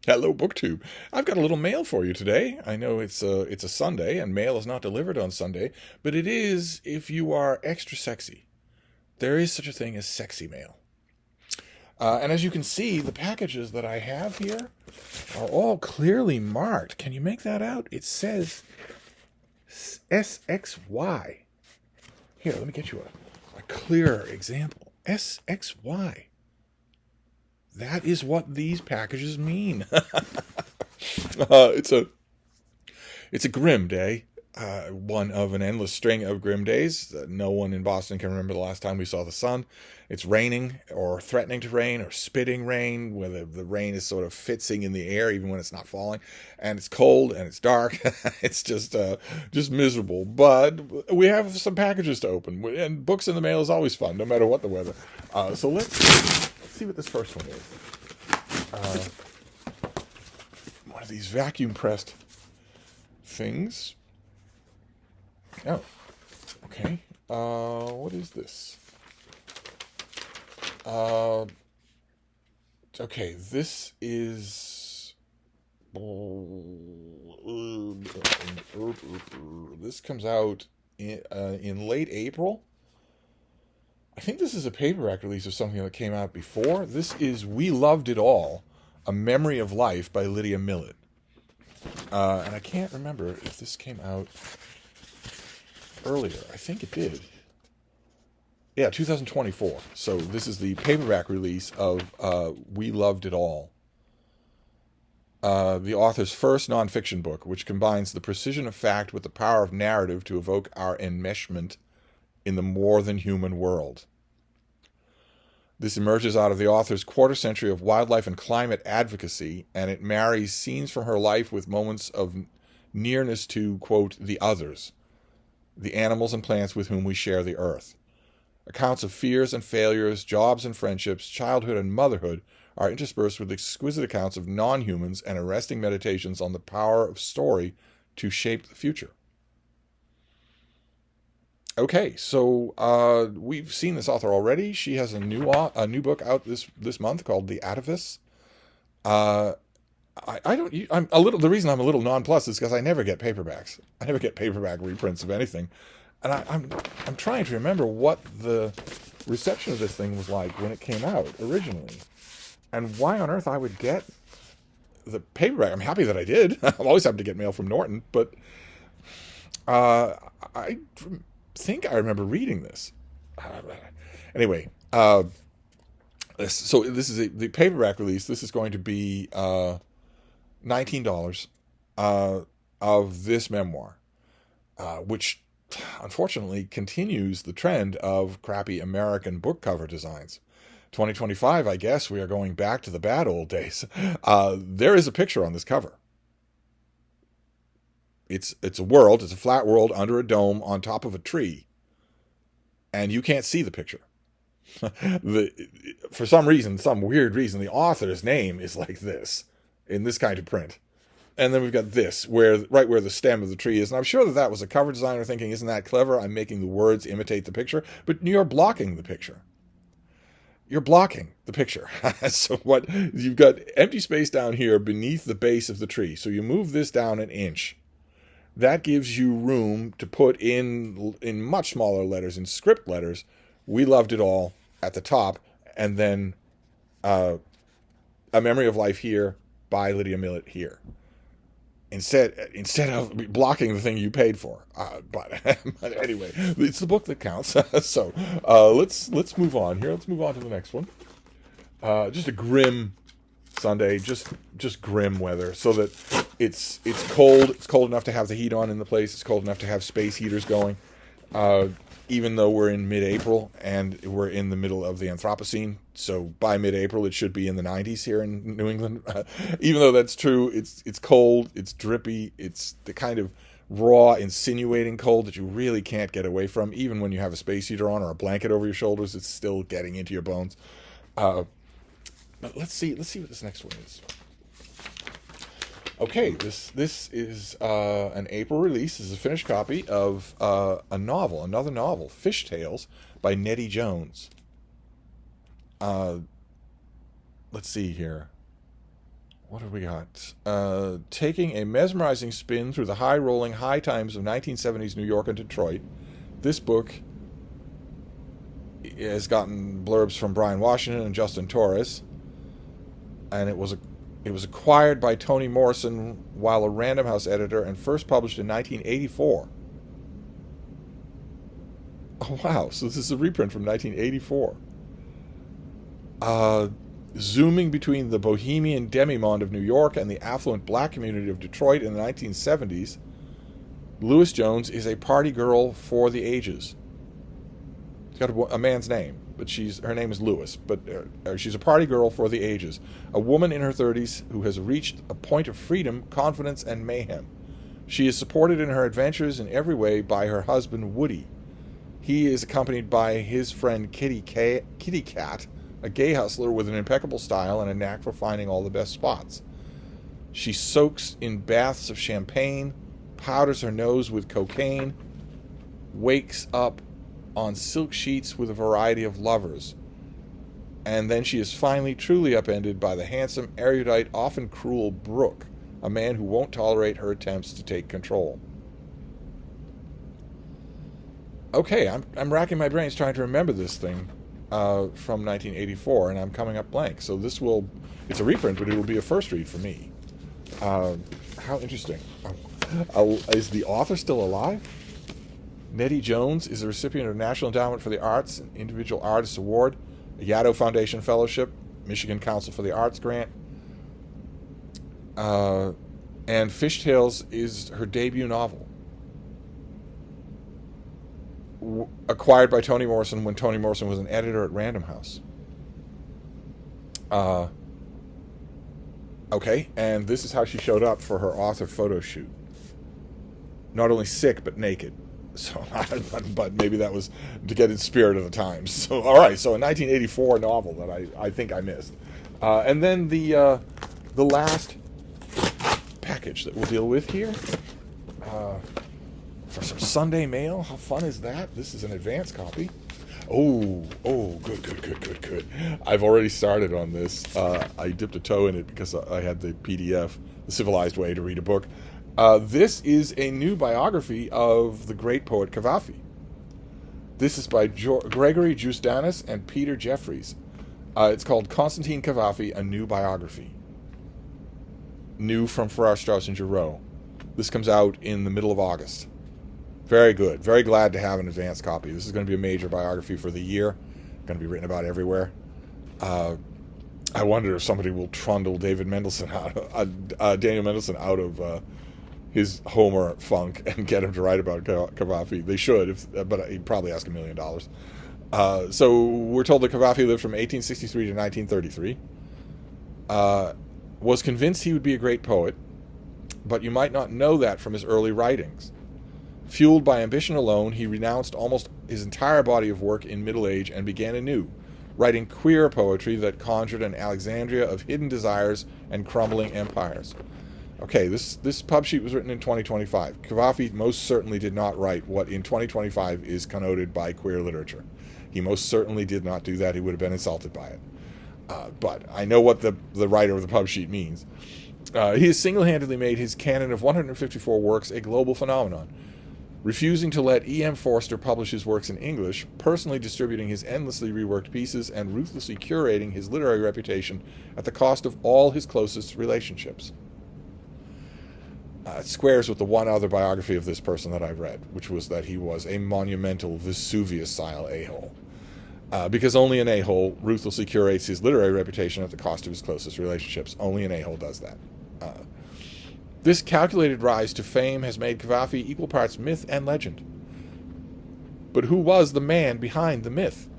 Hello, BookTube. I've got a little mail for you today. I know it's a Sunday, and mail is not delivered on Sunday, but it is if you are extra sexy. There is such a thing as sexy mail. And as you can see, the packages that I have here are all clearly marked. Can you make that out? It says SXY. Here, let me get you a clearer example. SXY. That is what these packages mean. It's a grim day, one of an endless string of grim days. No one in Boston can remember the last time we saw the sun. It's raining, or threatening to rain, or spitting rain, where the rain is sort of fitsing in the air even when it's not falling, and it's cold and it's dark. It's just miserable. But we have some packages to open, and books in the mail is always fun, no matter what the weather. So let's see what this first one is. One of these vacuum pressed things. Oh, okay. What is this? Okay, this is. This comes out in late April. I think this is a paperback release of something that came out before. This is We Loved It All, A Memory of Life by Lydia Millett. And I can't remember if this came out earlier. I think it did. Yeah, 2024. So this is the paperback release of We Loved It All. The author's first nonfiction book, which combines the precision of fact with the power of narrative to evoke our enmeshment in the more than human world. This emerges out of the author's quarter century of wildlife and climate advocacy, and it marries scenes from her life with moments of nearness to, quote, the others, the animals and plants with whom we share the earth. Accounts of fears and failures, jobs and friendships, childhood and motherhood are interspersed with exquisite accounts of non-humans and arresting meditations on the power of story to shape the future. Okay, so we've seen this author already. She has a new book out this month called The Atavist. Uh, I don't. I'm a little. The reason I'm a little nonplussed is because I never get paperbacks. I never get paperback reprints of anything, and I'm trying to remember what the reception of this thing was like when it came out originally, and why on earth I would get the paperback. I'm happy that I did. I'm always happy to get mail from Norton, but I think I remember reading this. Anyway, so this is the paperback release. This is going to be $19 of this memoir, which unfortunately continues the trend of crappy American book cover designs. 2025, I guess we are going back to the bad old days. There is a picture on this cover. It's a world. It's a flat world under a dome on top of a tree, and you can't see the picture. For some reason, some weird reason, the author's name is like this in this kind of print. And then we've got this, right where the stem of the tree is. And I'm sure that was a cover designer thinking, isn't that clever? I'm making the words imitate the picture. But you're blocking the picture. You're blocking the picture. So what you've got empty space down here beneath the base of the tree. So you move this down an inch. That gives you room to put in much smaller letters, in script letters, We Loved It All at the top, and then A Memory of Life here by Lydia Millett here. Instead of blocking the thing you paid for. But anyway, it's the book that counts. So let's move on here. Let's move on to the next one. Just a grim Sunday, just grim weather, so that it's cold. It's cold enough to have the heat on in the place. It's cold enough to have space heaters going. Even though we're in mid-April and we're in the middle of the Anthropocene, so by mid-April it should be in the 90s here in New England. Even though that's true, it's cold, it's drippy, it's the kind of raw, insinuating cold that you really can't get away from. Even when you have a space heater on or a blanket over your shoulders, it's still getting into your bones. But let's see what this next one is. Okay, this is an April release. This is a finished copy of another novel, Fish Tales by Nettie Jones. Let's see here. What have we got? Taking a mesmerizing spin through the high-rolling high times of 1970s New York and Detroit, this book has gotten blurbs from Brian Washington and Justin Torres, and it was acquired by Toni Morrison while a Random House editor and first published in 1984. Oh, wow. So this is a reprint from 1984. Zooming between the bohemian demimonde of New York and the affluent black community of Detroit in the 1970s, Lois Jones is a party girl for the ages. She's got a man's name, but her name is Lois, but she's a party girl for the ages. A woman in her 30s who has reached a point of freedom, confidence, and mayhem. She is supported in her adventures in every way by her husband, Woody. He is accompanied by his friend Kitty Cat, a gay hustler with an impeccable style and a knack for finding all the best spots. She soaks in baths of champagne, powders her nose with cocaine, wakes up on silk sheets with a variety of lovers, and then she is finally truly upended by the handsome, erudite, often cruel Brooke, a man who won't tolerate her attempts to take control. Okay, I'm racking my brains trying to remember this thing from 1984, and I'm coming up blank. So it's a reprint, but it will be a first read for me. How interesting. Is the author still alive? Nettie Jones is a recipient of National Endowment for the Arts, an Individual Artist Award, a Yaddo Foundation Fellowship, Michigan Council for the Arts Grant, and Fishtails is her debut novel. Acquired by Toni Morrison when Toni Morrison was an editor at Random House. Okay, and this is how she showed up for her author photo shoot. Not only sick, but naked. So, but maybe that was to get in spirit of the times. So, all right, so a 1984 novel that I think I missed. And then the last package that we'll deal with here. For some Sunday mail. How fun is that? This is an advance copy. Oh, good. I've already started on this. I dipped a toe in it because I had the PDF, The Civilized Way to Read a Book. This is a new biography of the great poet Cavafy. This is by Gregory Justanis and Peter Jeffries. It's called Constantine Cavafy, A New Biography. New from Farrar, Straus and Giroux. This comes out in the middle of August. Very good. Very glad to have an advance copy. This is going to be a major biography for the year. Going to be written about everywhere. I wonder if somebody will trundle Daniel Mendelsohn out of his Homer funk and get him to write about Cavafy. They should, but he'd probably ask $1 million. So we're told that Cavafy lived from 1863 to 1933. Was convinced he would be a great poet, but you might not know that from his early writings. Fueled by ambition alone, he renounced almost his entire body of work in middle age and began anew, writing queer poetry that conjured an Alexandria of hidden desires and crumbling empires. Okay, this pub sheet was written in 2025. Cavafy most certainly did not write what in 2025 is connoted by queer literature. He most certainly did not do that. He would have been insulted by it. But I know what the writer of the pub sheet means. He has single-handedly made his canon of 154 works a global phenomenon, refusing to let E.M. Forster publish his works in English, personally distributing his endlessly reworked pieces, and ruthlessly curating his literary reputation at the cost of all his closest relationships. It squares with the one other biography of this person that I've read, which was that he was a monumental Vesuvius-style a-hole. Because only an a-hole ruthlessly curates his literary reputation at the cost of his closest relationships. Only an a-hole does that. This calculated rise to fame has made Cavafy equal parts myth and legend. But who was the man behind the myth?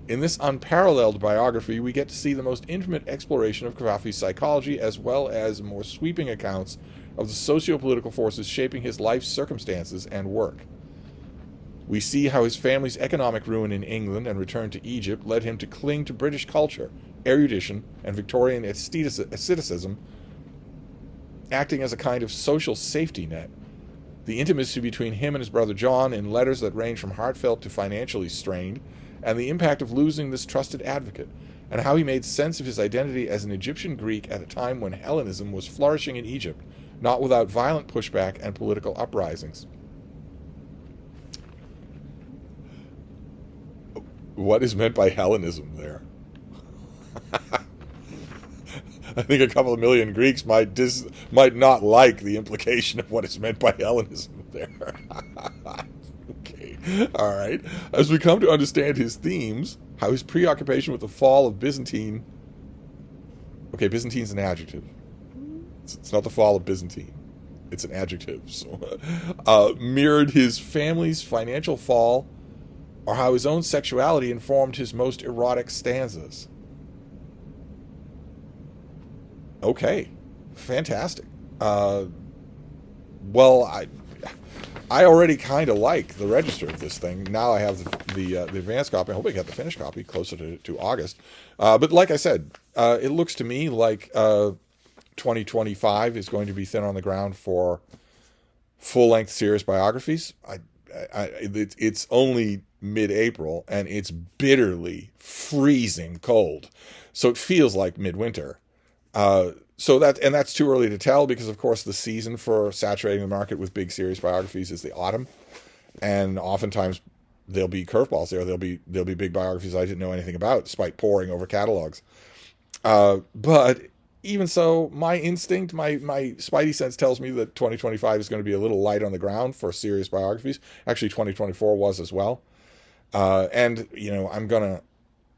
In this unparalleled biography, we get to see the most intimate exploration of Cavafy's psychology, as well as more sweeping accounts of the socio-political forces shaping his life's circumstances and work. We see how his family's economic ruin in England and return to Egypt led him to cling to British culture, erudition, and Victorian asceticism, acting as a kind of social safety net. The intimacy between him and his brother John in letters that range from heartfelt to financially strained, and the impact of losing this trusted advocate. and how he made sense of his identity as an Egyptian Greek at a time when Hellenism was flourishing in Egypt, not without violent pushback and political uprisings. What is meant by Hellenism there? I think a couple of million Greeks might not like the implication of what is meant by Hellenism there. Okay, all right. As we come to understand his themes, how his preoccupation with the fall of Byzantine. Okay, Byzantine's an adjective. It's not the fall of Byzantine. It's an adjective. So, mirrored his family's financial fall, or how his own sexuality informed his most erotic stanzas. Okay, fantastic. Well, I already kind of like the register of this thing. Now I have the advanced copy. I hope I get the finished copy closer to August. But like I said, it looks to me like 2025 is going to be thin on the ground for full-length serious biographies. It's only mid-April, and it's bitterly freezing cold. So it feels like midwinter. That's too early to tell because, of course, the season for saturating the market with big serious biographies is the autumn, and oftentimes there'll be curveballs there. There'll be big biographies I didn't know anything about, despite poring over catalogs. But even so, my instinct, my spidey sense tells me that 2025 is going to be a little light on the ground for serious biographies. Actually, 2024 was as well, and I'm gonna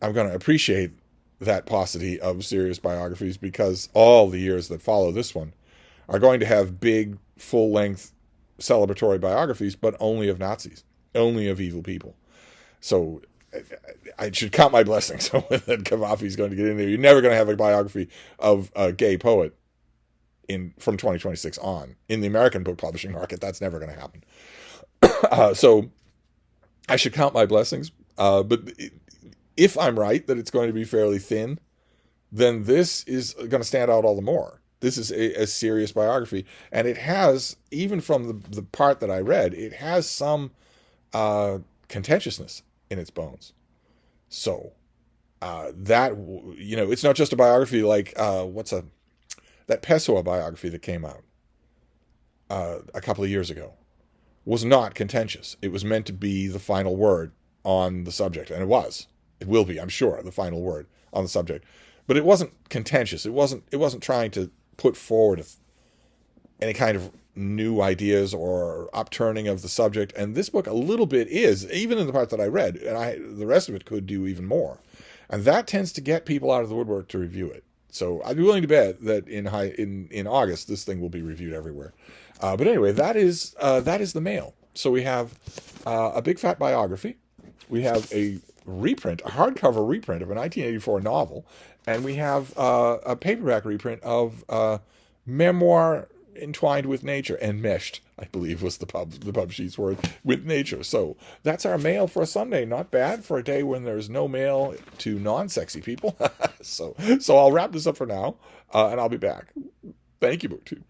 appreciate that paucity of serious biographies because all the years that follow this one are going to have big, full-length celebratory biographies, but only of Nazis, only of evil people. So I should count my blessings that Cavafy's going to get in there. You're never going to have a biography of a gay poet from 2026 on. In the American book publishing market, that's never going to happen. So I should count my blessings. But if I'm right that it's going to be fairly thin, then this is going to stand out all the more. This is a serious biography. And it has, even from the part that I read, it has some contentiousness in its bones. So it's not just a biography like that Pessoa biography that came out a couple of years ago was not contentious. It was meant to be the final word on the subject, and it was. It will be, I'm sure, the final word on the subject. But it wasn't contentious. It wasn't trying to put forward any kind of new ideas or upturning of the subject. And this book a little bit is, even in the part that I read, and the rest of it could do even more. And that tends to get people out of the woodwork to review it. So I'd be willing to bet that in August this thing will be reviewed everywhere. But anyway, that is the mail. So we have a big fat biography. We have a hardcover reprint of a 1984 novel, and we have a paperback reprint of Memoir Entwined with Nature, enmeshed, I believe was the pub sheet's word, with nature. So that's our mail for a Sunday. Not bad for a day when there's no mail to non-sexy people. So I'll wrap this up for now, and I'll be back. Thank you, BookTube.